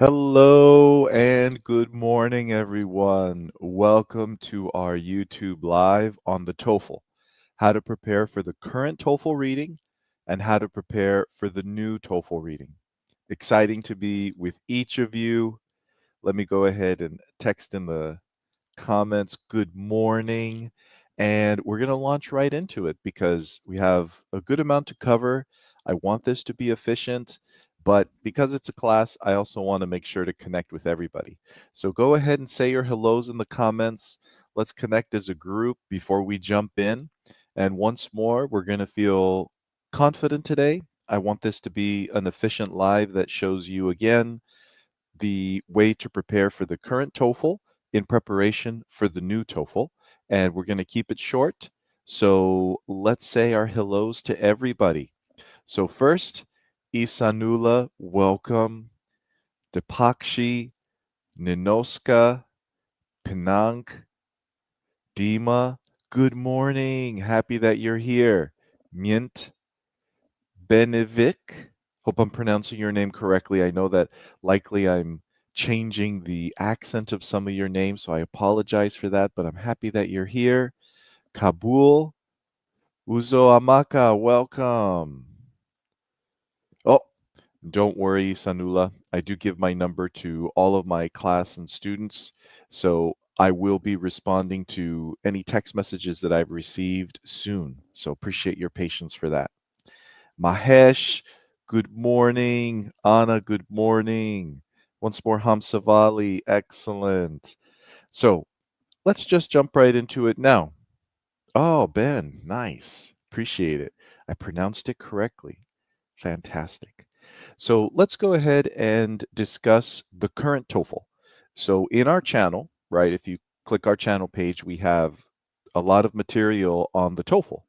Hello and good morning, everyone. Welcome to our YouTube Live on the TOEFL, how to prepare for the current TOEFL reading and how to prepare for the new TOEFL reading. Exciting to be with each of you. Let me go ahead and text in the comments, good morning. And we're going to launch right into it because we have a good amount to cover. I want this to be efficient, but because it's a class, I also want to make sure to connect with everybody. So go ahead and say your hellos in the comments. Let's connect as a group before we jump in. And once more, we're going to feel confident today. I want this to be an efficient live that shows you again the way to prepare for the current TOEFL in preparation for the new TOEFL. And we're going to keep it short. So let's say our hellos to everybody. So first, Isanula, welcome. Dipakshi, Ninoska, Pinang, Dima, good morning. Happy that you're here. Mint, Benevik. Hope I'm pronouncing your name correctly. I know that likely I'm changing the accent of some of your names, so I apologize for that, but I'm happy that you're here. Kabul, Uzo Amaka, welcome. Oh, don't worry, Sanula. I do give my number to all of my class and students, so I will be responding to any text messages that I've received soon. So appreciate your patience for that. Mahesh, good morning. Anna, good morning. Once more, Hamsavali, excellent. So let's just jump right into it now. Oh, Ben, nice. Appreciate it. I pronounced it correctly. Fantastic. So let's go ahead and discuss the current TOEFL. So in our channel, right, if you click our channel page, we have a lot of material on the TOEFL.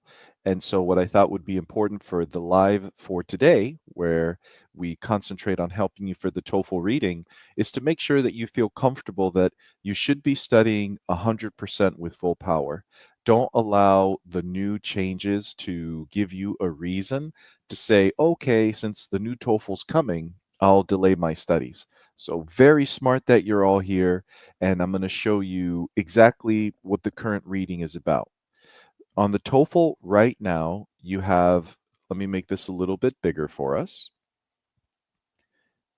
And so what I thought would be important for the live for today, where we concentrate on helping you for the TOEFL reading, is to make sure that you feel comfortable that you should be studying 100% with full power. Don't allow the new changes to give you a reason to say, okay, since the new TOEFL's coming, I'll delay my studies. So very smart that you're all here, and I'm going to show you exactly what the current reading is about. On the TOEFL right now, you have, let me make this a little bit bigger for us.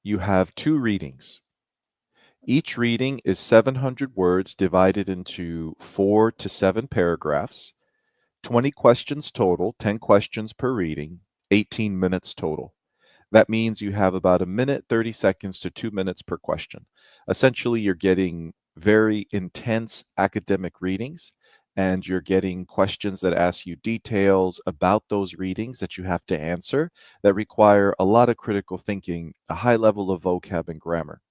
You have two readings. Each reading is 700 words divided into 4 to 7 paragraphs, 20 questions total, 10 questions per reading, 18 minutes total. That means you have about a minute, 30 seconds to 2 minutes per question. Essentially, you're getting very intense academic readings, and you're getting questions that ask you details about those readings that you have to answer that require a lot of critical thinking, a high level of vocab and grammar.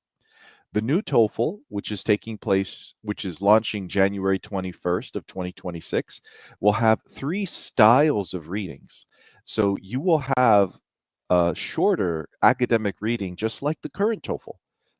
The new TOEFL, which is launching January 21st of 2026, will have three styles of readings. So you will have a shorter academic reading, just like the current TOEFL.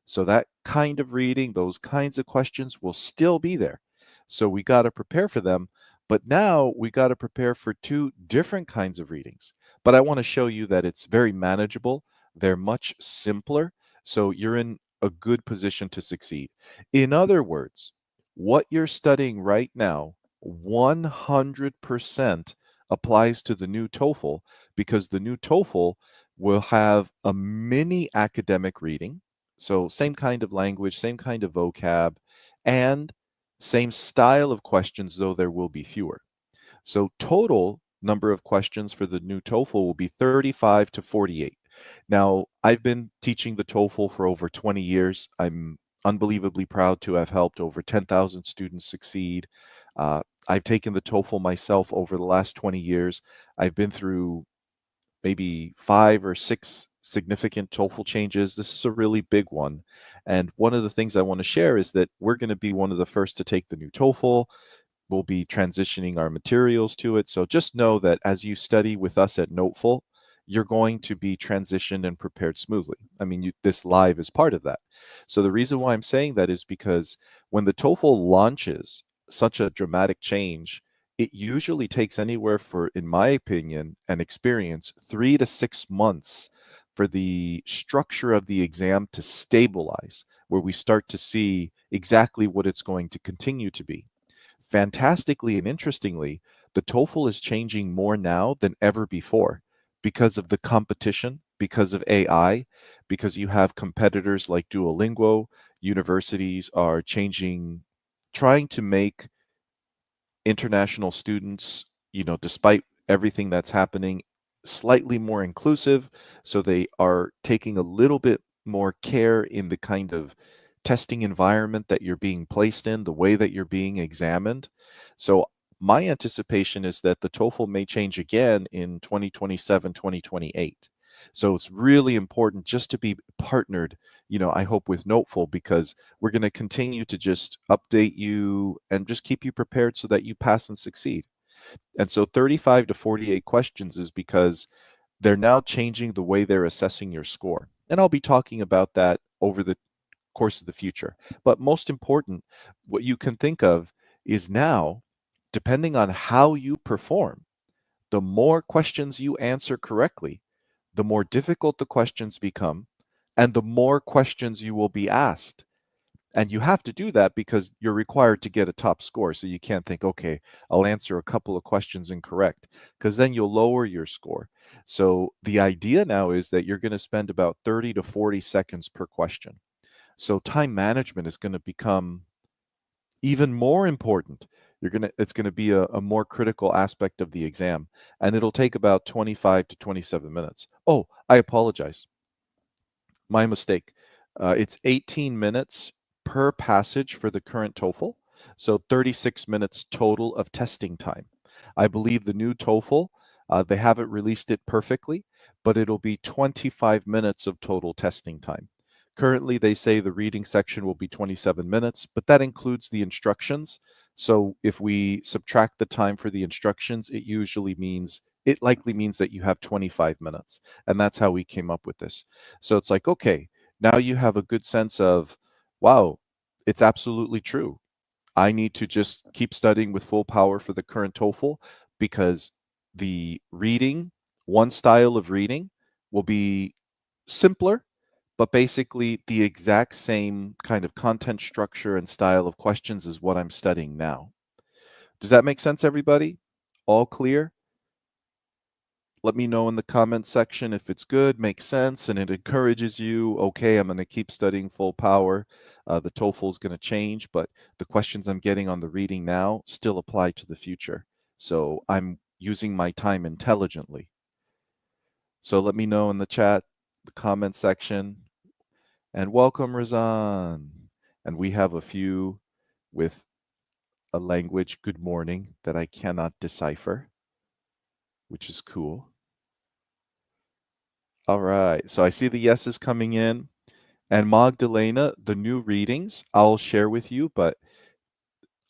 So that kind of reading, those kinds of questions will still be there. So we got to prepare for them. But now we got to prepare for two different kinds of readings. But I want to show you that it's very manageable. They're much simpler. So you're in a good position to succeed. In other words, what you're studying right now 100% applies to the new TOEFL because the new TOEFL will have a mini academic reading. So, same kind of language, same kind of vocab, and same style of questions, though there will be fewer. So total number of questions for the new TOEFL will be 35 to 48. Now, I've been teaching the TOEFL for over 20 years. I'm unbelievably proud to have helped over 10,000 students succeed. I've taken the TOEFL myself over the last 20 years. I've been through maybe 5 or 6 significant TOEFL changes. This is a really big one. And one of the things I want to share is that we're going to be one of the first to take the new TOEFL. We'll be transitioning our materials to it. So just know that as you study with us at Noteful, you're going to be transitioned and prepared smoothly. I mean, this live is part of that. So the reason why I'm saying that is because when the TOEFL launches such a dramatic change, it usually takes anywhere for, in my opinion and experience, 3 to 6 months for the structure of the exam to stabilize, where we start to see exactly what it's going to continue to be. Fantastically and interestingly, the TOEFL is changing more now than ever before because of the competition, because of AI, because you have competitors like Duolingo. Universities are changing, trying to make international students, despite everything that's happening, slightly more inclusive. So they are taking a little bit more care in the kind of testing environment that you're being placed in, the way that you're being examined. So my anticipation is that the TOEFL may change again in 2027, 2028. So it's really important just to be partnered, I hope with Noteful, because we're going to continue to just update you and just keep you prepared so that you pass and succeed. And so 35 to 48 questions is because they're now changing the way they're assessing your score. And I'll be talking about that over the course of the future. But most important, what you can think of is now, depending on how you perform, the more questions you answer correctly, the more difficult the questions become, and the more questions you will be asked. And you have to do that because you're required to get a top score. So you can't think, okay, I'll answer a couple of questions incorrect, because then you'll lower your score. So the idea now is that you're going to spend about 30 to 40 seconds per question. So time management is going to become even more important. It's going to be a more critical aspect of the exam, and it'll take about 25 to 27 minutes. Oh, I apologize. My mistake. It's 18 minutes per passage for the current TOEFL, so 36 minutes total of testing time. I believe the new TOEFL, they haven't released it perfectly, but it'll be 25 minutes of total testing time. Currently, they say the reading section will be 27 minutes, but that includes the instructions. So if we subtract the time for the instructions, it likely means that you have 25 minutes. And that's how we came up with this. So it's like, okay, now you have a good sense of, wow, it's absolutely true. I need to just keep studying with full power for the current TOEFL, because the reading, one style of reading, will be simpler, but basically the exact same kind of content structure and style of questions is what I'm studying now. Does that make sense, everybody? All clear? Let me know in the comment section if it's good, makes sense, and it encourages you. Okay, I'm going to keep studying full power. The TOEFL is going to change, but the questions I'm getting on the reading now still apply to the future. So I'm using my time intelligently. So let me know in the chat, the comment section, and welcome, Razan. And we have a few with a language, good morning, that I cannot decipher, which is cool. All right. So I see the yeses coming in. And Magdalena, the new readings I'll share with you, but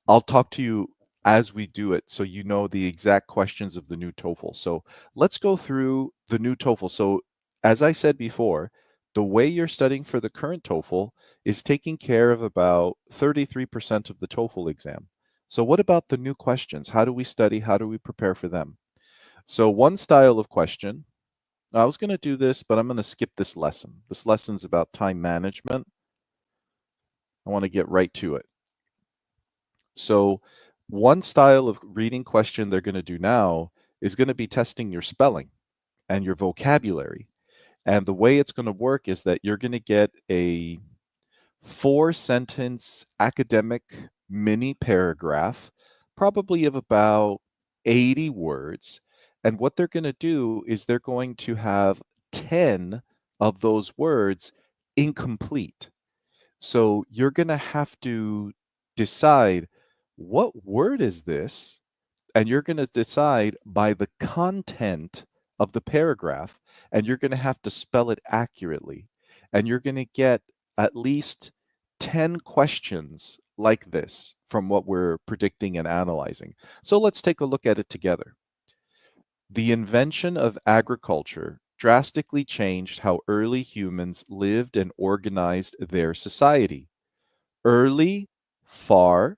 I'll talk to you as we do it so you know the exact questions of the new TOEFL. So let's go through the new TOEFL. So, as I said before, the way you're studying for the current TOEFL is taking care of about 33% of the TOEFL exam. So, what about the new questions? How do we study? How do we prepare for them? So, one style of question, I was going to do this, but I'm going to skip this lesson. This lesson's about time management. I want to get right to it. So, one style of reading question they're going to do now is going to be testing your spelling and your vocabulary. And the way it's going to work is that you're going to get a 4 sentence academic mini paragraph, probably of about 80 words. And what they're going to do is they're going to have 10 of those words incomplete. So you're going to have to decide, what word is this? And you're going to decide by the content of the paragraph, and you're going to have to spell it accurately. And you're going to get at least 10 questions like this from what we're predicting and analyzing. So let's take a look at it together. The invention of agriculture drastically changed how early humans lived and organized their society. Early, far,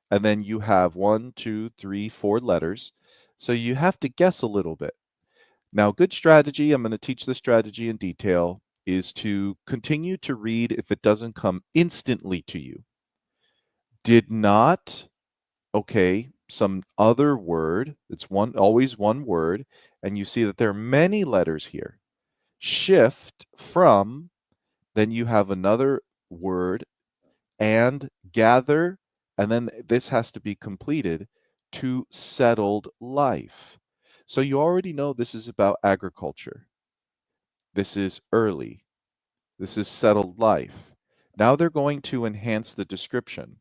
and then you have one, two, three, four letters. So you have to guess a little bit. Now, good strategy, I'm going to teach the strategy in detail, is to continue to read if it doesn't come instantly to you. Did not, okay, some other word, it's always one word, and you see that there are many letters here. Shift from, then you have another word, and gather, and then this has to be completed, to settled life. So you already know this is about agriculture. This is early. This is settled life. Now they're going to enhance the description.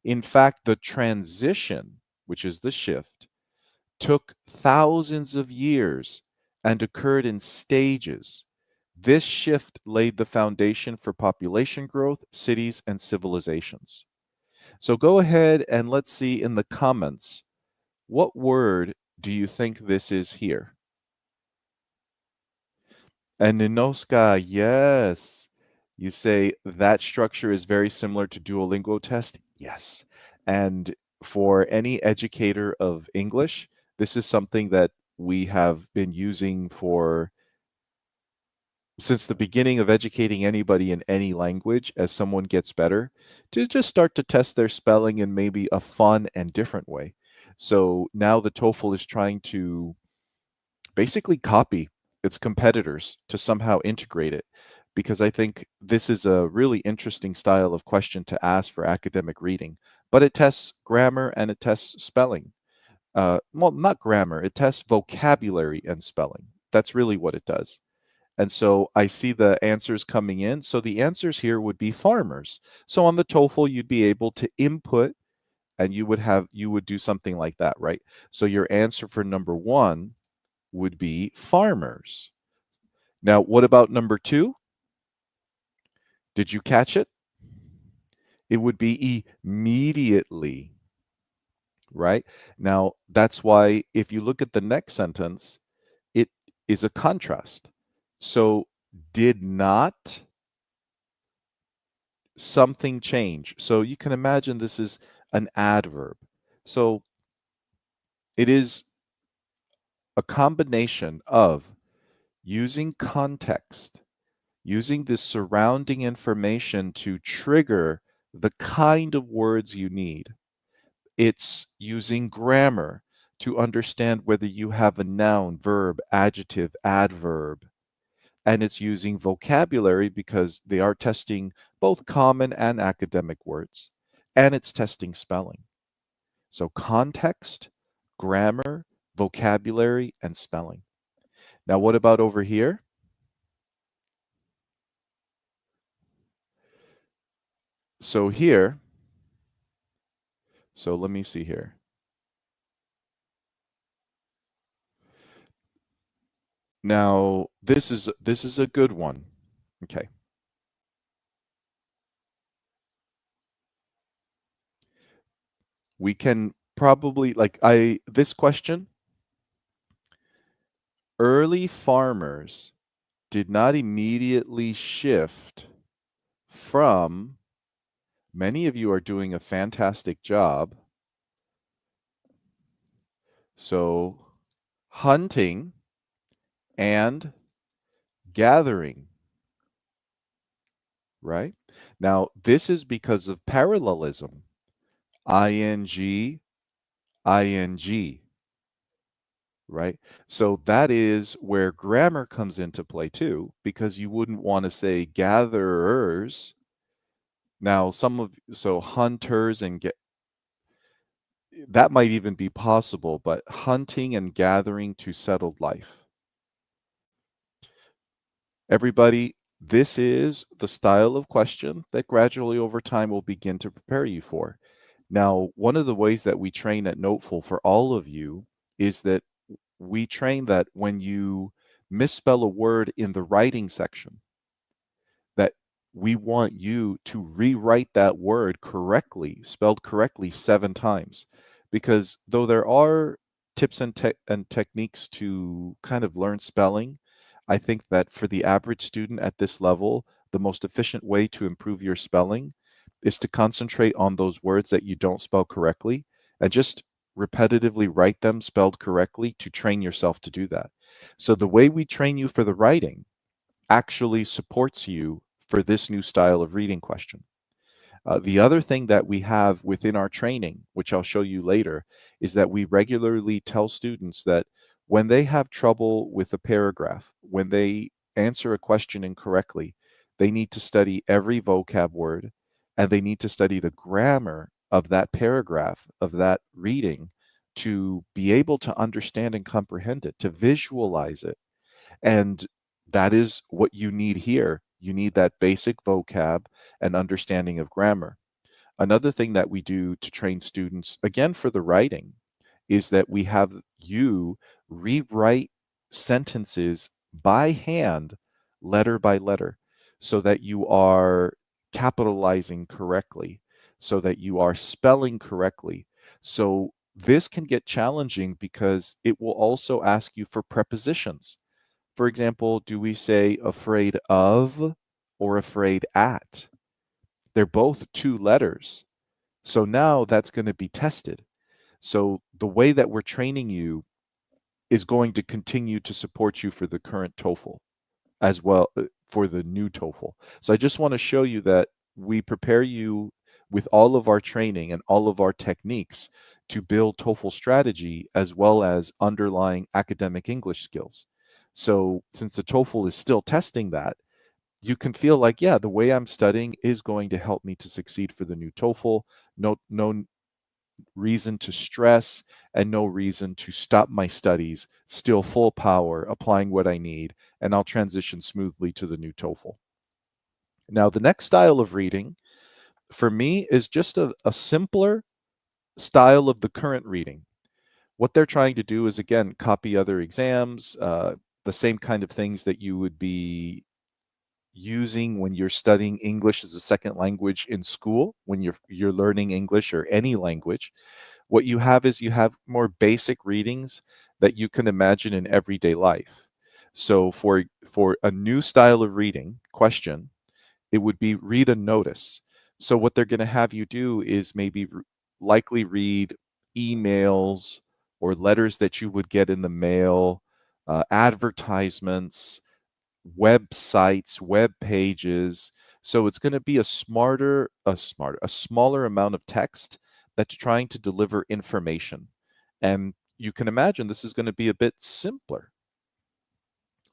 In fact, the transition, which is the shift, took thousands of years and occurred in stages. This shift laid the foundation for population growth, cities, and civilizations. So go ahead and let's see in the comments, what word do you think this is here? And Ninoska, yes. You say that structure is very similar to Duolingo test? Yes. And for any educator of English, this is something that we have been using for since the beginning of educating anybody in any language as someone gets better to just start to test their spelling in maybe a fun and different way. So now the TOEFL is trying to basically copy its competitors to somehow integrate it because I think this is a really interesting style of question to ask for academic reading. But it tests grammar and it tests spelling. Well, not grammar, it tests vocabulary and spelling. That's really what it does. And so I see the answers coming in. So the answers here would be farmers. So on the TOEFL, you'd be able to input and you would do something like that, right? So your answer for number one would be farmers. Now, what about number two? Did you catch it? It would be immediately, right? Now, that's why if you look at the next sentence, it is a contrast. So, did not something change? So, you can imagine this is an adverb. So, it is a combination of using context, using the surrounding information to trigger the kind of words you need. It's using grammar to understand whether you have a noun, verb, adjective, adverb. And it's using vocabulary because they are testing both common and academic words. And it's testing spelling. So context, grammar, vocabulary, and spelling. Now, what about over here? So here, so let me see here. Now, this is a good one. Okay. We can probably this question, early farmers did not immediately shift from, many of you are doing a fantastic job. So, hunting and gathering, right? Now, this is because of parallelism. ing, ing, right? So that is where grammar comes into play too, because you wouldn't want to say gatherers. Now, so hunters and get that might even be possible, but hunting and gathering to settled life. Everybody, this is the style of question that gradually over time will begin to prepare you for. Now, one of the ways that we train at Noteful for all of you is that we train that when you misspell a word in the writing section, that we want you to rewrite that word correctly, spelled correctly 7 times. Because though there are tips and techniques to kind of learn spelling, I think that for the average student at this level, the most efficient way to improve your spelling is to concentrate on those words that you don't spell correctly and just repetitively write them spelled correctly to train yourself to do that. So the way we train you for the writing actually supports you for this new style of reading question. The other thing that we have within our training, which I'll show you later, is that we regularly tell students that when they have trouble with a paragraph, when they answer a question incorrectly, they need to study every vocab word and they need to study the grammar of that paragraph, of that reading, to be able to understand and comprehend it, to visualize it. And that is what you need here. You need that basic vocab and understanding of grammar. Another thing that we do to train students, again for the writing, is that we have you rewrite sentences by hand, letter by letter, so that you are capitalizing correctly, so that you are spelling correctly. So this can get challenging because it will also ask you for prepositions. For example, do we say afraid of or afraid at? They're both two letters. So now that's going to be tested. So the way that we're training you is going to continue to support you for the current TOEFL as well for the new TOEFL. So I just want to show you that we prepare you with all of our training and all of our techniques to build TOEFL strategy as well as underlying academic English skills. So since the TOEFL is still testing that, you can feel like, yeah, the way I'm studying is going to help me to succeed for the new TOEFL. No reason to stress and no reason to stop my studies, still full power, applying what I need, and I'll transition smoothly to the new TOEFL. Now, the next style of reading for me is just a simpler style of the current reading. What they're trying to do is, again, copy other exams, the same kind of things that you would be using when you're studying English as a second language in school, when you're learning English or any language. What you have is you have more basic readings that you can imagine in everyday life. So for a new style of reading question, it would be read a notice. So what they're going to have you do is maybe likely read emails or letters that you would get in the mail, advertisements, websites, web pages. So it's going to be a smaller amount of text that's trying to deliver information. And you can imagine this is going to be a bit simpler.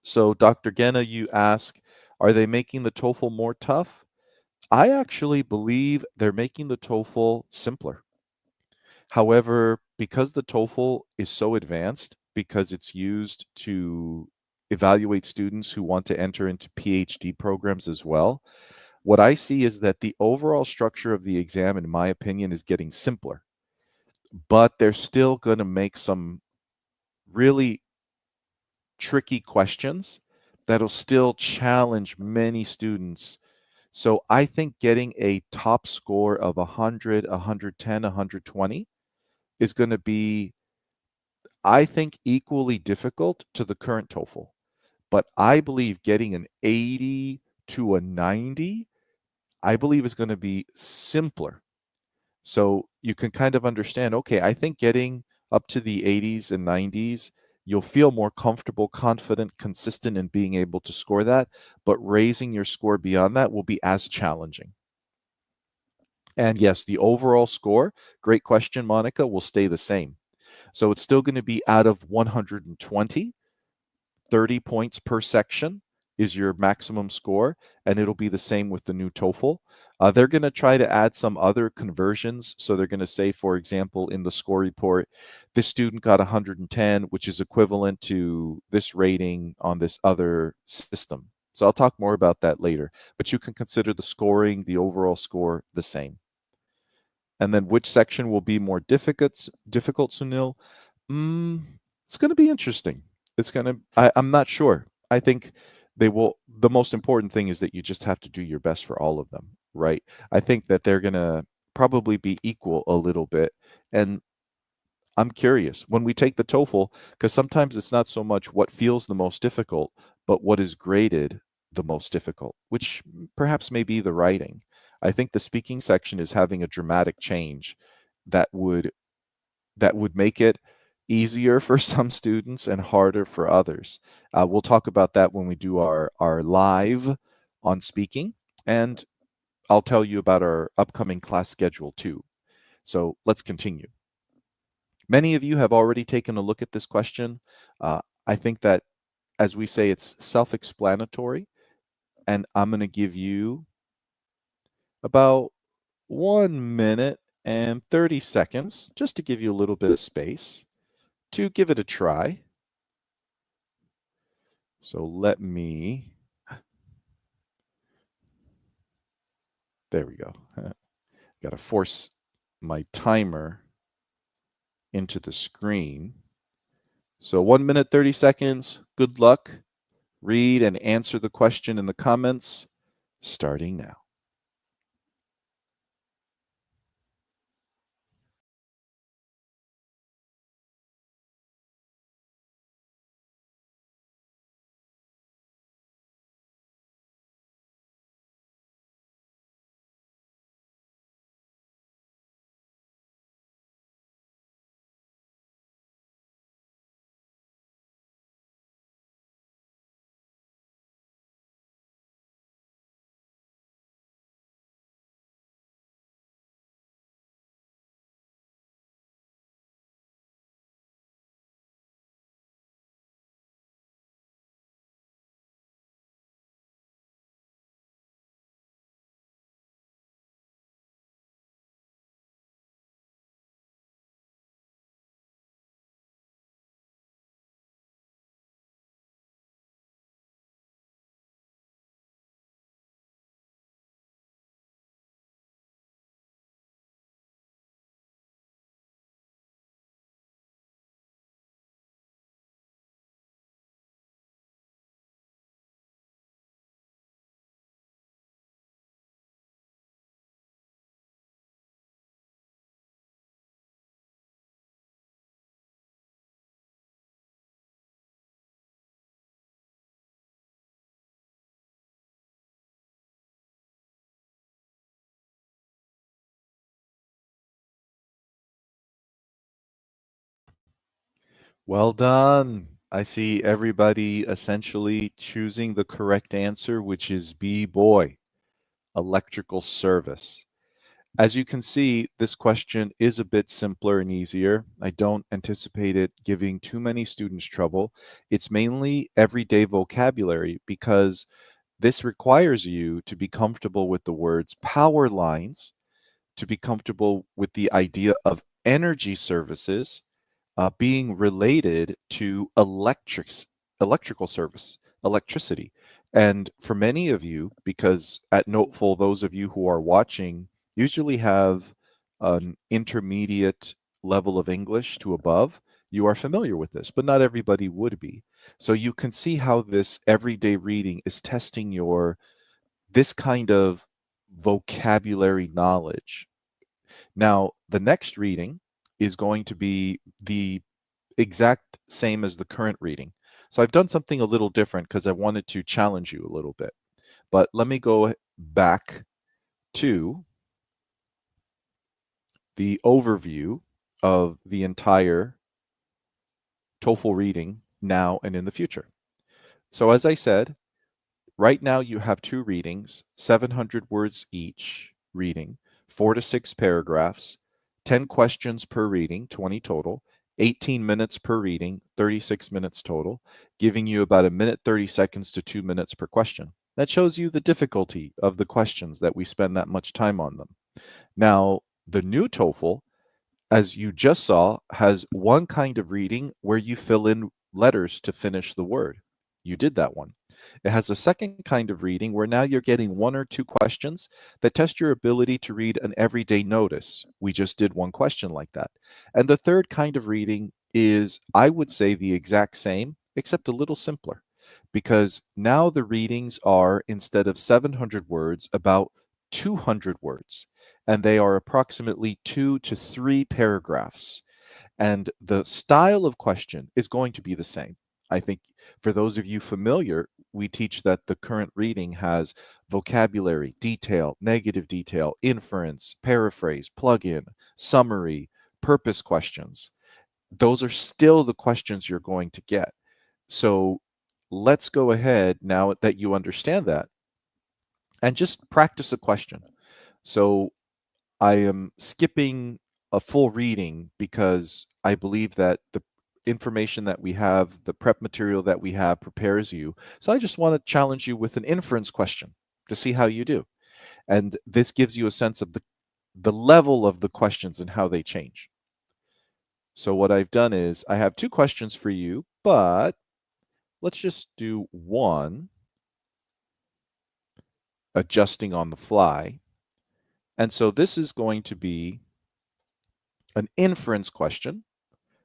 So, Dr. Genna, you ask, are they making the TOEFL more tough? I actually believe they're making the TOEFL simpler. However, because the TOEFL is so advanced, because it's used to evaluate students who want to enter into PhD programs as well, what I see is that the overall structure of the exam, in my opinion, is getting simpler, but they're still going to make some really tricky questions that'll still challenge many students. So I think getting a top score of 100, 110, 120 is going to be, I think, equally difficult to the current TOEFL. But I believe getting an 80 to a 90, I believe is going to be simpler. So you can kind of understand, okay, I think getting up to the 80s and 90s, you'll feel more comfortable, confident, consistent in being able to score that. But raising your score beyond that will be as challenging. And yes, the overall score, great question, Monica, will stay the same. So it's still going to be out of 120, 30 points per section is your maximum score, and it'll be the same with the new TOEFL. They're going to try to add some other conversions. So they're going to say, for example, in the score report, this student got 110, which is equivalent to this rating on this other system. So I'll talk more about that later, but you can consider the scoring, the overall score, the same. And then which section will be more difficult, Sunil? Mm, it's going to be interesting. I'm not sure. I think they will. The most important thing is that you just have to do your best for all of them, right? I think that they're going to probably be equal a little bit. And I'm curious when we take the TOEFL, because sometimes it's not so much what feels the most difficult, but what is graded the most difficult, which perhaps may be the writing. I think the speaking section is having a dramatic change that would make it easier for some students and harder for others. We'll talk about that when we do our live on speaking, and I'll tell you about our upcoming class schedule too. So let's continue. Many of you have already taken a look at this question. I think that, as we say, it's self explanatory, and I'm going to give you about 1 minute and 30 seconds just to give you a little bit of space to give it a try. So let me, there we go. Got to force my timer into the screen. So 1 minute, 30 seconds. Good luck. Read and answer the question in the comments starting now. Well done. I see everybody essentially choosing the correct answer, which is B, boy, electrical service. As you can see, this question is a bit simpler and easier. I don't anticipate it giving too many students trouble. It's mainly everyday vocabulary because this requires you to be comfortable with the words power lines, to be comfortable with the idea of energy services being related to electrical service, electricity. And for many of you, because at Noteful, those of you who are watching usually have an intermediate level of English to above, you are familiar with this, but not everybody would be. So you can see how this everyday reading is testing your this kind of vocabulary knowledge. Now, the next reading is going to be the exact same as the current reading. So I've done something a little different because I wanted to challenge you a little bit. But let me go back to the overview of the entire TOEFL reading now and in the future. So as I said, right now you have two readings, 700 words each reading, 4 to 6 paragraphs, 10 questions per reading, 20 total, 18 minutes per reading, 36 minutes total, giving you about 1 minute 30 seconds to 2 minutes per question. That shows you the difficulty of the questions that we spend that much time on them. Now, the new TOEFL, as you just saw, has one kind of reading where you fill in letters to finish the word. You did that one. It has a second kind of reading where now you're getting 1 or 2 questions that test your ability to read an everyday notice. We just did one question like that. And the third kind of reading is, I would say, the exact same, except a little simpler, because now the readings are, instead of 700 words, about 200 words, and they are approximately 2 to 3 paragraphs. And the style of question is going to be the same. I think for those of you familiar, we teach that the current reading has vocabulary, detail, negative detail, inference, paraphrase, plug in, summary, purpose questions. those are still the questions you're going to get. So let's go ahead now that you understand that and just practice a question. So I am skipping a full reading because I believe that the information that we have, the prep material that we have prepares you. So I just want to challenge you with an inference question to see how you do. And this gives you a sense of the level of the questions and how they change. So what I've done is I have two questions for you, but let's just do one, adjusting on the fly. And so this is going to be an inference question,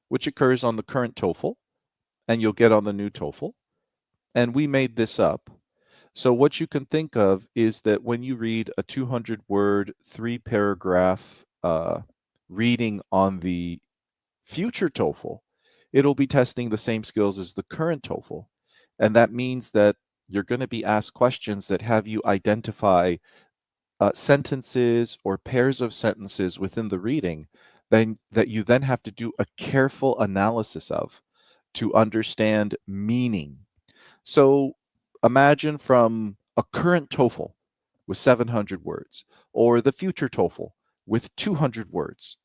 which occurs on the current TOEFL, and you'll get on the new TOEFL. And we made this up. So what you can think of is that when you read a 200-word, three-paragraph reading on the future TOEFL, it'll be testing the same skills as the current TOEFL. And that means that you're going to be asked questions that have you identify sentences or pairs of sentences within the reading then that you then have to do a careful analysis of to understand meaning. So imagine from a current TOEFL with 700 words or the future TOEFL with 200 words.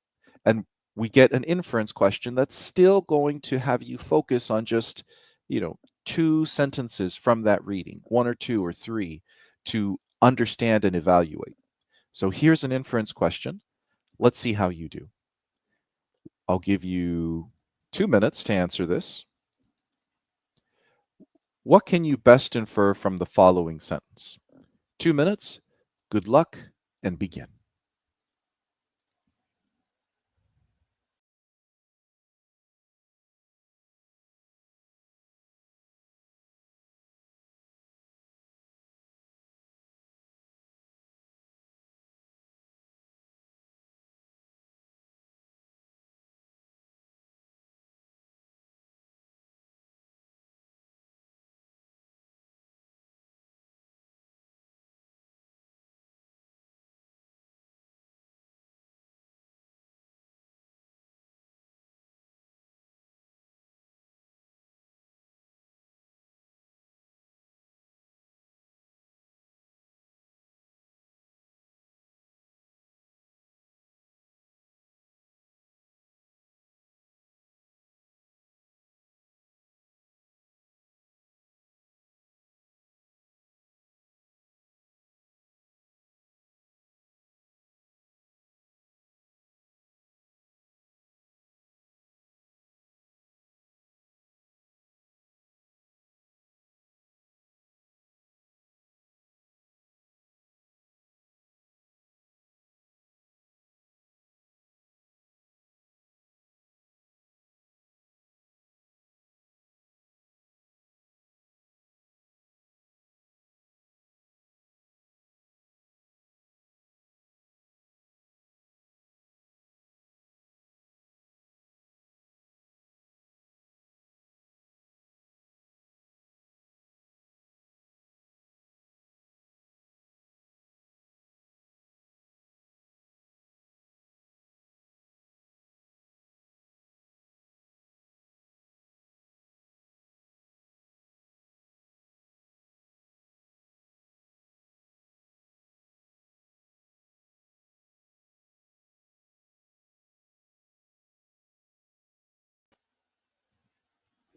And we get an inference question that's still going to have you focus on just, you know, two sentences from that reading, one or two or three, to understand and evaluate. So here's an inference question. Let's see how you do. I'll give you 2 minutes to answer this. What can you best infer from the following sentence? 2 minutes. Good luck and begin.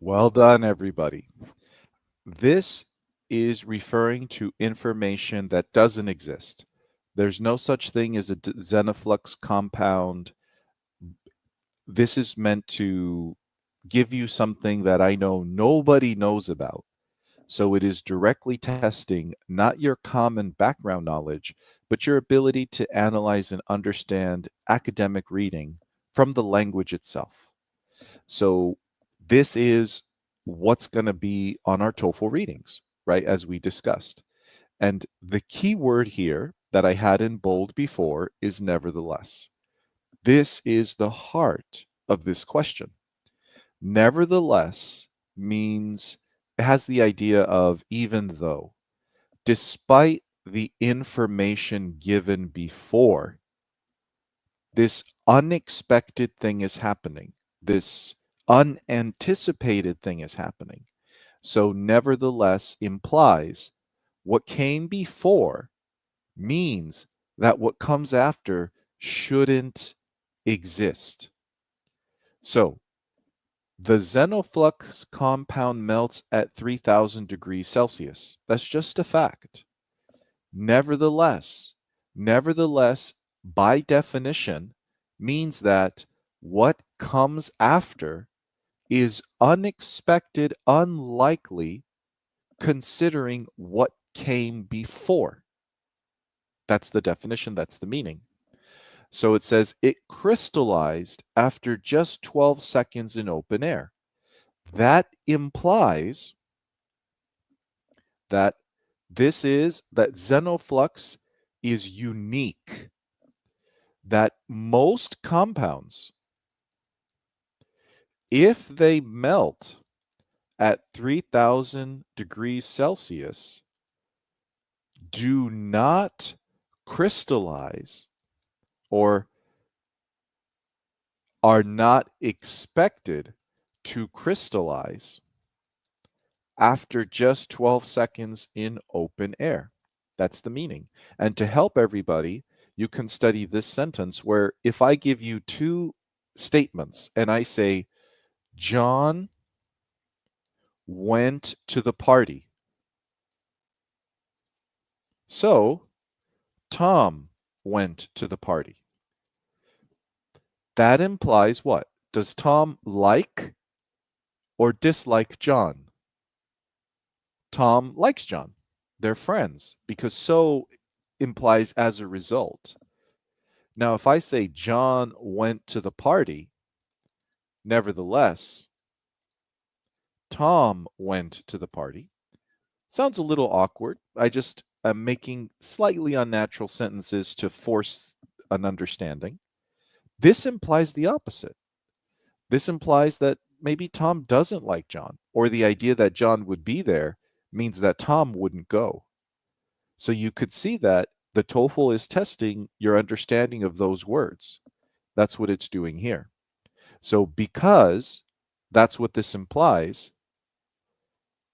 Well done, everybody. This is referring to information that doesn't exist. There's no such thing as a Xenoflux compound. This is meant to give you something that I know nobody knows about. So it is directly testing not your common background knowledge, but your ability to analyze and understand academic reading from the language itself. So this is what's going to be on our TOEFL readings, right? As we discussed. And the key word here that I had in bold before is nevertheless. This is the heart of this question. Nevertheless means it has the idea of even though, despite the information given before, this unexpected thing is happening. This unanticipated thing is happening. So, nevertheless implies what came before means that what comes after shouldn't exist. So, the Xenoflux compound melts at 3000 degrees Celsius. That's just a fact. Nevertheless, nevertheless, by definition, means that what comes after is unexpected, unlikely, considering what came before. That's the definition, that's the meaning. So it says it crystallized after just 12 seconds in open air. That implies that that xenoflux is unique, that most compounds, if they melt at 3000 degrees Celsius, do not crystallize or are not expected to crystallize after just 12 seconds in open air. That's the meaning. And to help everybody, you can study this sentence where if I give you two statements and I say, John went to the party. So Tom went to the party. That implies what? Does Tom like or dislike John? Tom likes John. They're friends because so implies as a result. Now, if I say John went to the party, nevertheless, Tom went to the party, sounds a little awkward. I just am making slightly unnatural sentences to force an understanding. This implies the opposite. This implies that maybe Tom doesn't like John, or the idea that John would be there means that Tom wouldn't go. So you could see that the TOEFL is testing your understanding of those words. That's what it's doing here. So because that's what this implies,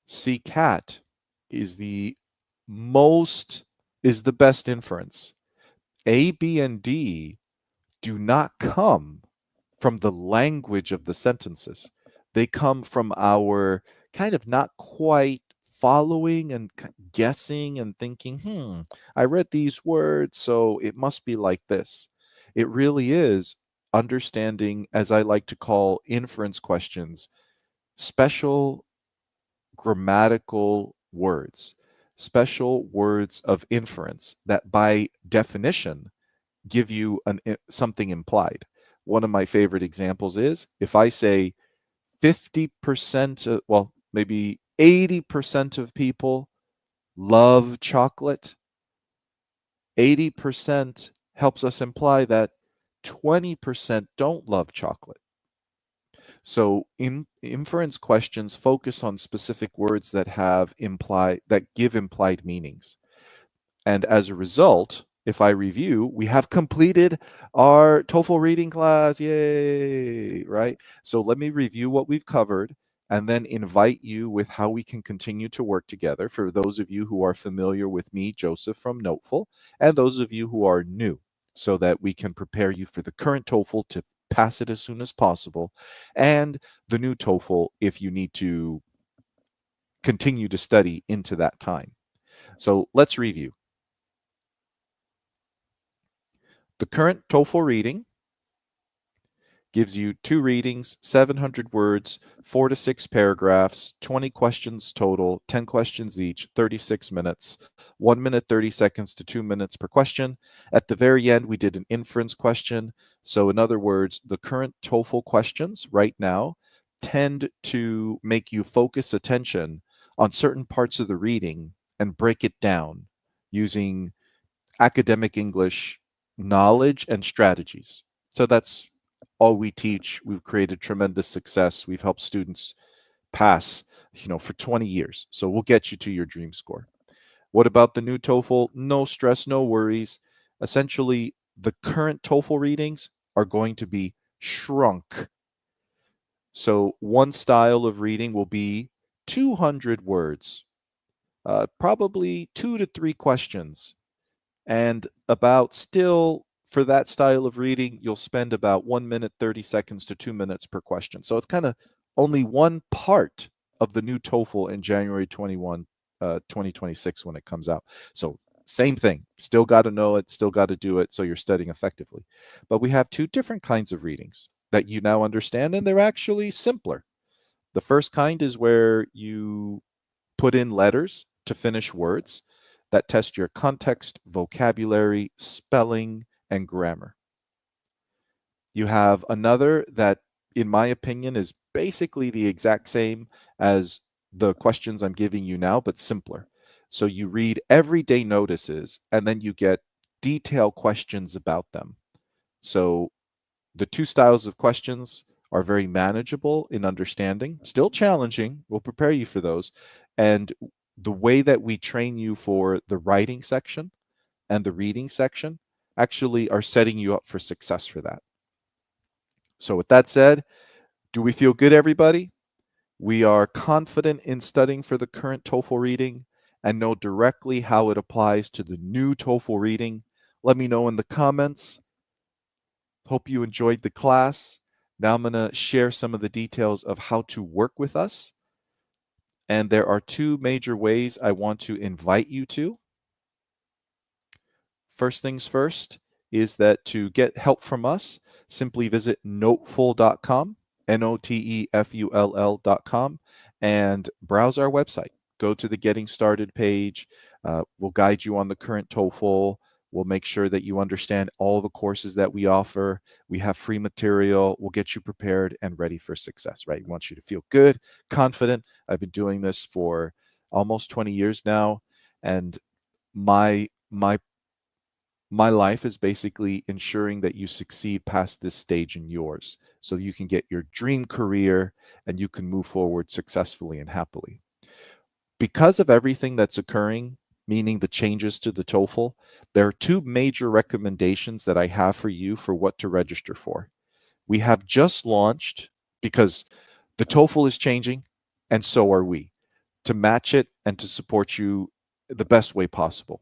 C cat is the most is the best inference. A, B, and D do not come from the language of the sentences. They come from our kind of not quite following and guessing and thinking, I read these words, so it must be like this. It really is understanding, as I like to call inference questions, special grammatical words, special words of inference that by definition give you something implied. One of my favorite examples is if I say 50%, well, maybe 80% of people love chocolate, 80% helps us imply that 20% don't love chocolate. So inference questions focus on specific words that give implied meanings. And as a result, if I review, we have completed our TOEFL reading class. Yay, right? So let me review what we've covered and then invite you with how we can continue to work together for those of you who are familiar with me, Joseph from Noteful, and those of you who are new, so that we can prepare you for the current TOEFL to pass it as soon as possible, and the new TOEFL if you need to continue to study into that time. So let's review. The current TOEFL reading gives you 2 readings, 700 words, 4 to 6 paragraphs, 20 questions total, 10 questions each, 36 minutes, 1 minute 30 seconds to 2 minutes per question. At the very end, we did an inference question. So in other words, the current TOEFL questions right now tend to make you focus attention on certain parts of the reading and break it down using academic English knowledge and strategies. So that's all we teach. We've created tremendous success. We've helped students pass, for 20 years. So we'll get you to your dream score. What about the new TOEFL? No stress, no worries. Essentially, the current TOEFL readings are going to be shrunk So one style of reading will be 200 words, probably 2 to 3 questions. And about still for that style of reading, you'll spend about 1 minute, 30 seconds to 2 minutes per question. So it's kind of only one part of the new TOEFL in January 2026 when it comes out. So same thing, still got to know it, still got to do it so you're studying effectively. But we have two different kinds of readings that you now understand, and they're actually simpler. The first kind is where you put in letters to finish words that test your context, vocabulary, spelling, and grammar. You have another that, in my opinion, is basically the exact same as the questions I'm giving you now, but simpler. So you read everyday notices and then you get detailed questions about them. So the two styles of questions are very manageable in understanding, still challenging. We'll prepare you for those. And the way that we train you for the writing section and the reading section actually are setting you up for success for that. So, with that said, do we feel good, everybody? We are confident in studying for the current TOEFL reading and know directly how it applies to the new TOEFL reading. Let me know in the comments. Hope you enjoyed the class. Now I'm going to share some of the details of how to work with us. And there are two major ways I want to invite you to. First things first is that to get help from us, simply visit noteful.com, NOTEFULL.com, and browse our website. Go to the Getting Started page. We'll guide you on the current TOEFL. We'll make sure that you understand all the courses that we offer. We have free material. We'll get you prepared and ready for success, right? We want you to feel good, confident. I've been doing this for almost 20 years now, and my my life is basically ensuring that you succeed past this stage in yours so you can get your dream career and you can move forward successfully and happily. Because of everything that's occurring, meaning the changes to the TOEFL, there are two major recommendations that I have for you for what to register for. We have just launched, because the TOEFL is changing and so are we, to match it and to support you the best way possible.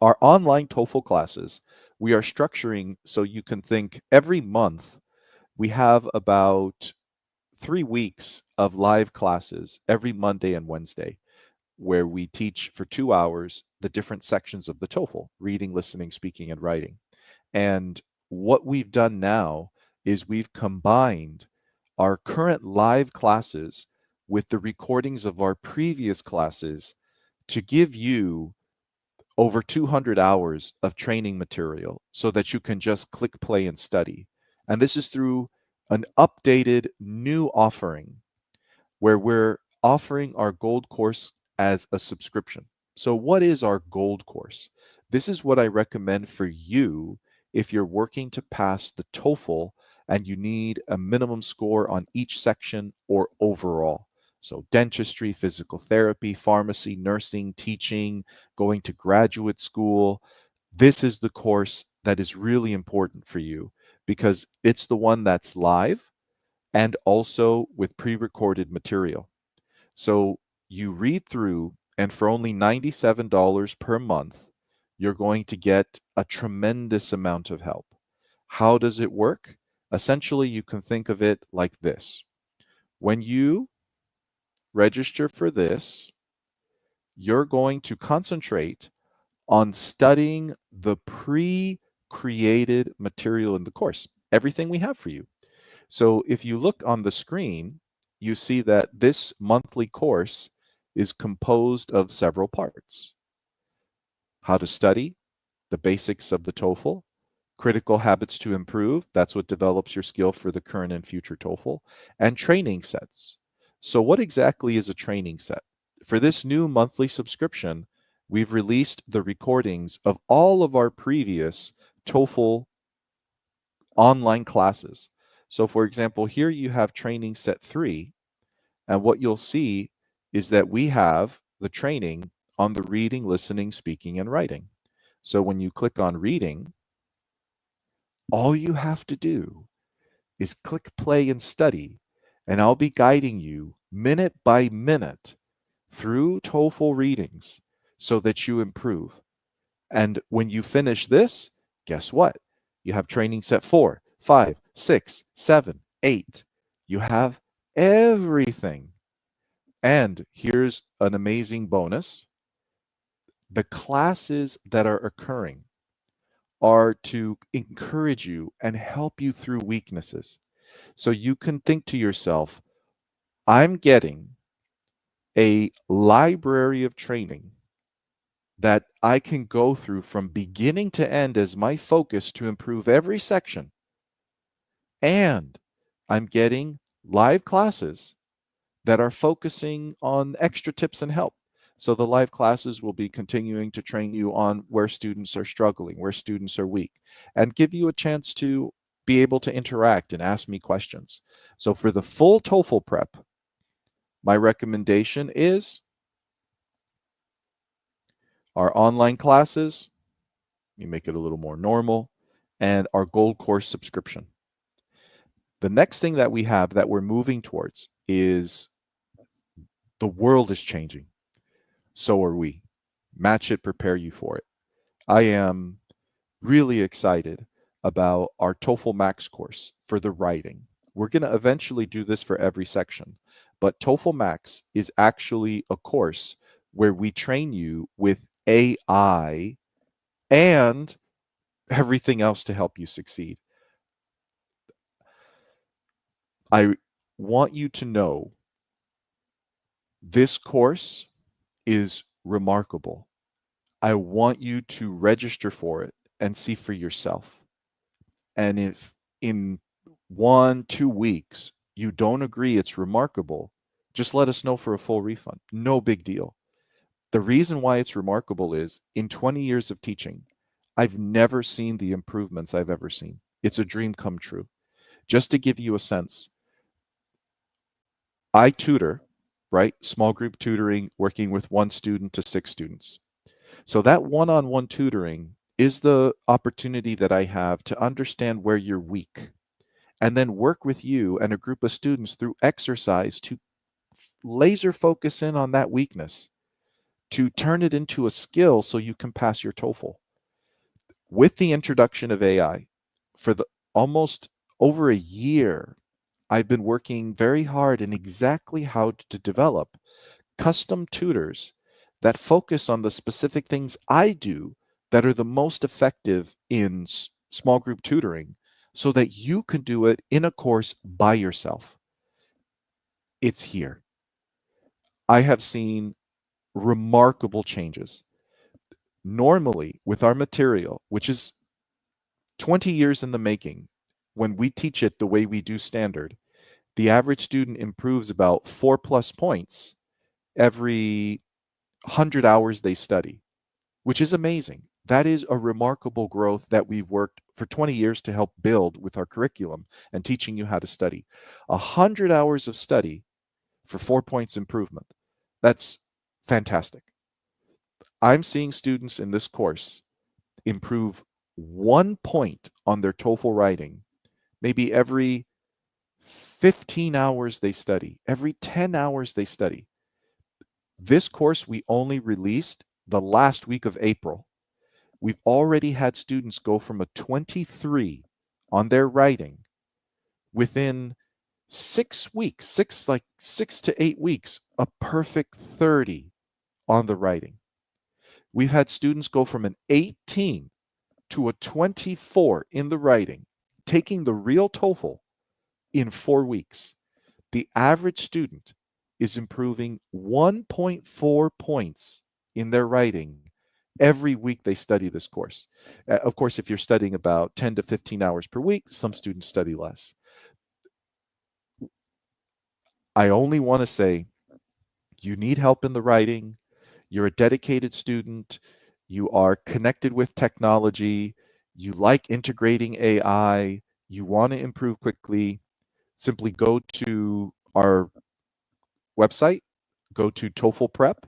Our online TOEFL classes, we are structuring so you can think every month we have about 3 weeks of live classes every Monday and Wednesday, where we teach for 2 hours the different sections of the TOEFL: reading, listening, speaking, and writing. And what we've done now is we've combined our current live classes with the recordings of our previous classes to give you over 200 hours of training material so that you can just click play and study. And this is through an updated new offering where we're offering our gold course as a subscription. So, what is our gold course? This is what I recommend for you if you're working to pass the TOEFL and you need a minimum score on each section or overall. So, dentistry, physical therapy, pharmacy, nursing, teaching, going to graduate school. This is the course that is really important for you because it's the one that's live and also with pre recorded material. So you read through, and for only $97 per month, you're going to get a tremendous amount of help. How does it work? Essentially, you can think of it like this: when you register for this, you're going to concentrate on studying the pre created material in the course, everything we have for you. So if you look on the screen, you see that this monthly course is composed of several parts: how to study, the basics of the TOEFL, critical habits to improve, that's what develops your skill for the current and future TOEFL, and training sets. So, what exactly is a training set? For this new monthly subscription, we've released the recordings of all of our previous TOEFL online classes. So, for example, here you have training set 3, and what you'll see is that we have the training on the reading, listening, speaking, and writing. So, when you click on reading, all you have to do is click play and study, and I'll be guiding you minute by minute through TOEFL readings so that you improve. And when you finish this, guess what? You have training set 4, 5, 6, 7, 8. You have everything. And here's an amazing bonus: the classes that are occurring are to encourage you and help you through weaknesses. So you can think to yourself, I'm getting a library of training that I can go through from beginning to end as my focus to improve every section. And I'm getting live classes that are focusing on extra tips and help. So the live classes will be continuing to train you on where students are struggling, where students are weak, and give you a chance to be able to interact and ask me questions. So for the full TOEFL prep, my recommendation is our online classes. You make it a little more normal, and our gold course subscription. The next thing that we have that we're moving towards is the world is changing. So are we. Match it, prepare you for it. I am really excited about our TOEFL Max course for the writing. We're going to eventually do this for every section, but TOEFL Max is actually a course where we train you with AI and everything else to help you succeed. I want you to know this course is remarkable. I want you to register for it and see for yourself. And if in 1, 2 weeks you don't agree it's remarkable, just let us know for a full refund. No big deal. The reason why it's remarkable is in 20 years of teaching, I've never seen the improvements I've ever seen. It's a dream come true. Just to give you a sense, I tutor, right? Small group tutoring, working with 1 student to 6 students. So that one-on-one tutoring is the opportunity that I have to understand where you're weak and then work with you and a group of students through exercise to laser focus in on that weakness, to turn it into a skill so you can pass your TOEFL. With the introduction of AI, for the almost over a year, I've been working very hard in exactly how to develop custom tutors that focus on the specific things I do that are the most effective in small group tutoring so that you can do it in a course by yourself. It's here. I have seen remarkable changes. Normally, with our material, which is 20 years in the making, when we teach it the way we do standard, the average student improves about 4+ points every 100 hours they study, which is amazing. That is a remarkable growth that we've worked for 20 years to help build with our curriculum and teaching you how to study. 100 hours of study for 4 points improvement. That's fantastic. I'm seeing students in this course improve 1 point on their TOEFL writing, maybe every 15 hours they study, every 10 hours they study. This course we only released the last week of April. We've already had students go from a 23 on their writing within 6 weeks, 6 to 8 weeks, a perfect 30 on the writing. We've had students go from an 18 to a 24 in the writing, taking the real TOEFL in 4 weeks. The average student is improving 1.4 points in their writing every week they study this course. Of course, if you're studying about 10 to 15 hours per week, some students study less. I only want to say you need help in the writing, you're a dedicated student, you are connected with technology, you like integrating AI, you want to improve quickly, simply go to our website, go to TOEFL Prep,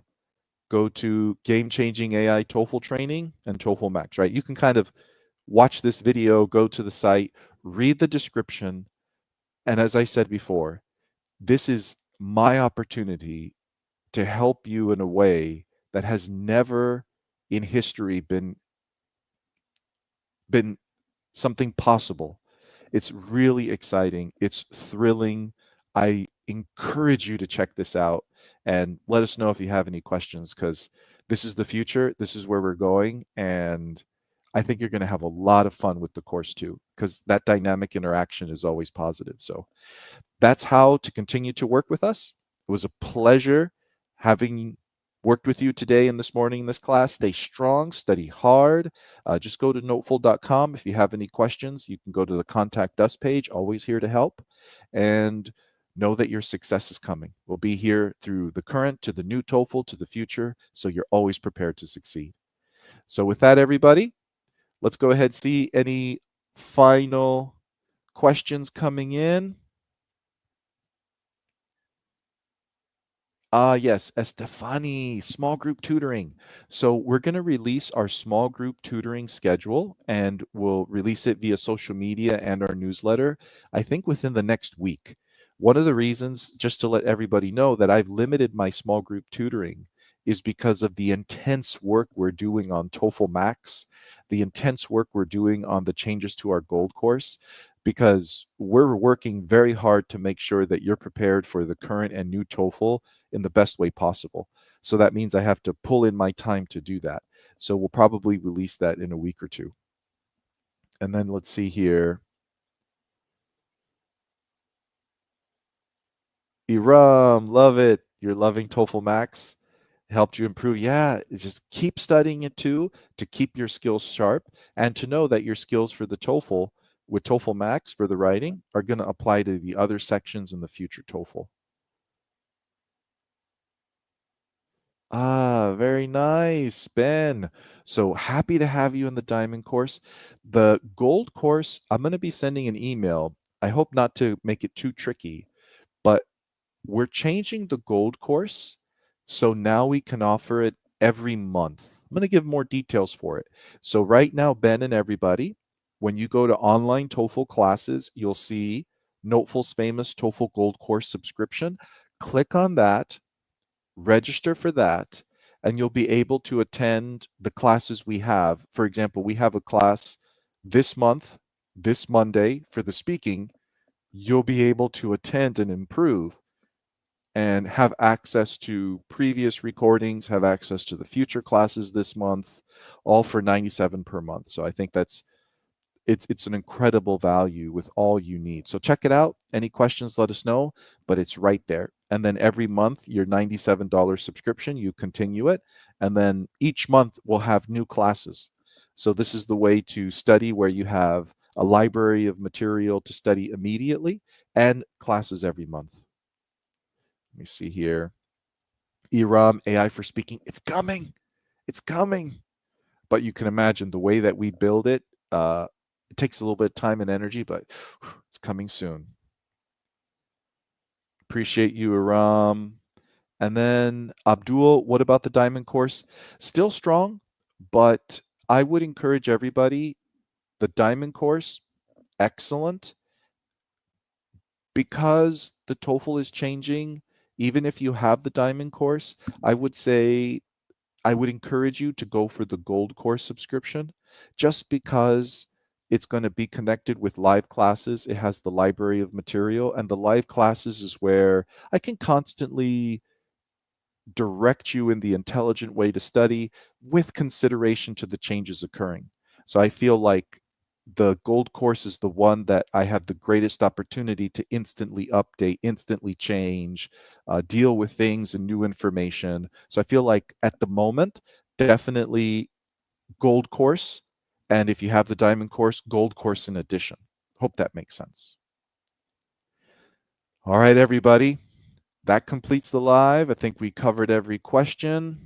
go to Game Changing AI TOEFL Training and TOEFL Max, right? You can kind of watch this video, go to the site, read the description, And as I said before, this is my opportunity to help you in a way that has never in history been something possible. It's really exciting. It's thrilling. I encourage you to check this out and let us know if you have any questions because this is the future. This is where we're going. And I think you're going to have a lot of fun with the course too because that dynamic interaction is always positive. So that's how to continue to work with us. It was a pleasure having worked with you today and this morning in this class. Stay strong, study hard. Just go to noteful.com. If you have any questions, you can go to the contact us page, always here to help. And know that your success is coming. We'll be here through the current to the new TOEFL to the future, so you're always prepared to succeed. So, with that, everybody, let's go ahead and see any final questions coming in. Yes, Estefani, small group tutoring. So we're going to release our small group tutoring schedule and we'll release it via social media and our newsletter, I think within the next week. One of the reasons, just to let everybody know that I've limited my small group tutoring is because of the intense work we're doing on TOEFL Max, the intense work we're doing on the changes to our gold course, because we're working very hard to make sure that you're prepared for the current and new TOEFL in the best way possible. So that means I have to pull in my time to do that. So we'll probably release that in a week or two. And then let's see here. Iram, love it. You're loving TOEFL Max. Helped you improve. Yeah, it's just keep studying it too to keep your skills sharp and to know that your skills for the TOEFL with TOEFL Max for the writing are going to apply to the other sections in the future TOEFL. Very nice, Ben. So happy to have you in the diamond course. The gold course, I'm going to be sending an email. I hope not to make it too tricky, but we're changing the gold course. So now we can offer it every month. I'm going to give more details for it. So right now, Ben and everybody, when you go to online TOEFL classes, you'll see Noteful's famous TOEFL Gold course subscription. Click on that, register for that, and you'll be able to attend the classes we have. For example, we have a class this month, this Monday for the speaking. You'll be able to attend and improve and have access to previous recordings, have access to the future classes this month, all for 97 per month. So I think it's an incredible value with all you need. So check it out. Any questions, let us know, but it's right there. And then every month, your $97 subscription, you continue it. And then each month we'll have new classes. So this is the way to study where you have a library of material to study immediately and classes every month. Let me see here. ERAM, AI for speaking, it's coming. It's coming. But you can imagine the way that we build it, it takes a little bit of time and energy, but it's coming soon. Appreciate you, Aram. And then Abdul, what about the diamond course? Still strong, but I would encourage everybody, the diamond course, excellent. Because the TOEFL is changing, even if you have the diamond course, I would say I would encourage you to go for the gold course subscription just because it's going to be connected with live classes. It has the library of material, and the live classes is where I can constantly direct you in the intelligent way to study with consideration to the changes occurring. So I feel like the gold course is the one that I have the greatest opportunity to instantly update, instantly change, deal with things and new information. So I feel like at the moment, definitely gold course. And if you have the diamond course, gold course in addition. Hope that makes sense. All right, everybody. That completes the live. I think we covered every question.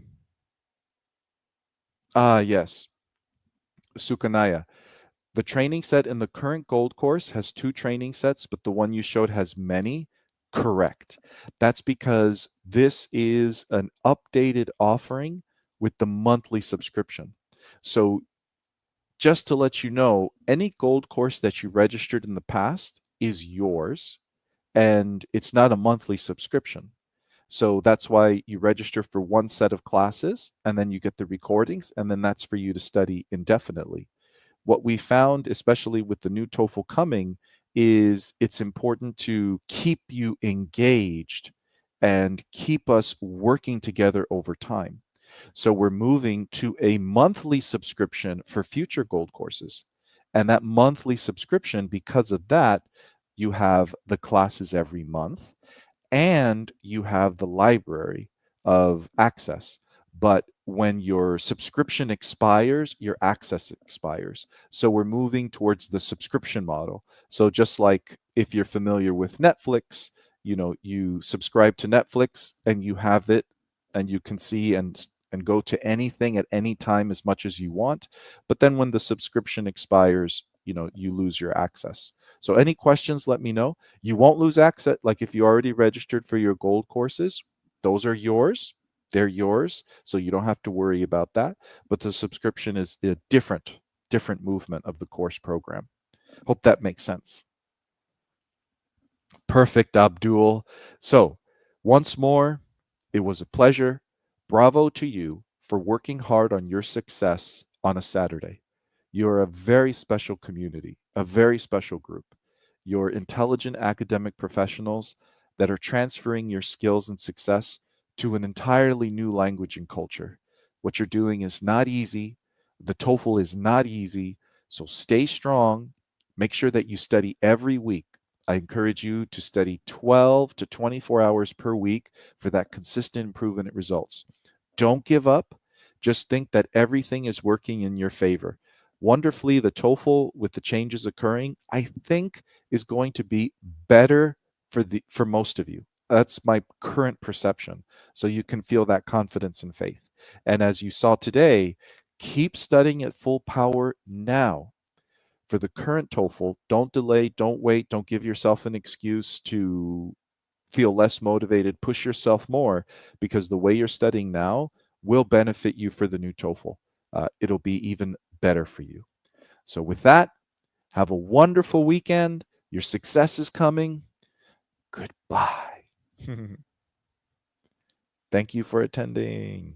Yes. Sukanaya. The training set in the current gold course has two training sets, but the one you showed has many. Correct. That's because this is an updated offering with the monthly subscription. So just to let you know, any gold course that you registered in the past is yours. and it's not a monthly subscription. So that's why you register for one set of classes and then you get the recordings, and then that's for you to study indefinitely. What we found, especially with the new TOEFL coming, is it's important to keep you engaged and keep us working together over time. So we're moving to a monthly subscription for future gold courses. And that monthly subscription, because of that, you have the classes every month and you have the library of access. But when your subscription expires, your access expires. So we're moving towards the subscription model. So just like if you're familiar with Netflix, you subscribe to Netflix and you have it and you can see and go to anything at any time as much as you want. But then when the subscription expires, you lose your access. So any questions, let me know. You won't lose access. Like if you already registered for your gold courses, those are yours. They're yours. So you don't have to worry about that. But the subscription is a different movement of the course program. Hope that makes sense. Perfect, Abdul. So, once more, it was a pleasure. Bravo to you for working hard on your success on a Saturday. You're a very special community, a very special group. You're intelligent academic professionals that are transferring your skills and success to an entirely new language and culture. What you're doing is not easy. The TOEFL is not easy. So stay strong. Make sure that you study every week. I encourage you to study 12 to 24 hours per week for that consistent improvement in results. Don't give up. Just think that everything is working in your favor. Wonderfully, the TOEFL, with the changes occurring, I think is going to be better for most of you. That's my current perception. So you can feel that confidence and faith. And as you saw today, keep studying at full power now. For the current TOEFL, don't delay, don't wait, don't give yourself an excuse to feel less motivated. Push yourself more, because the way you're studying now will benefit you for the new TOEFL. It'll be even better for you. So, with that, have a wonderful weekend. Your success is coming. Goodbye. Thank you for attending.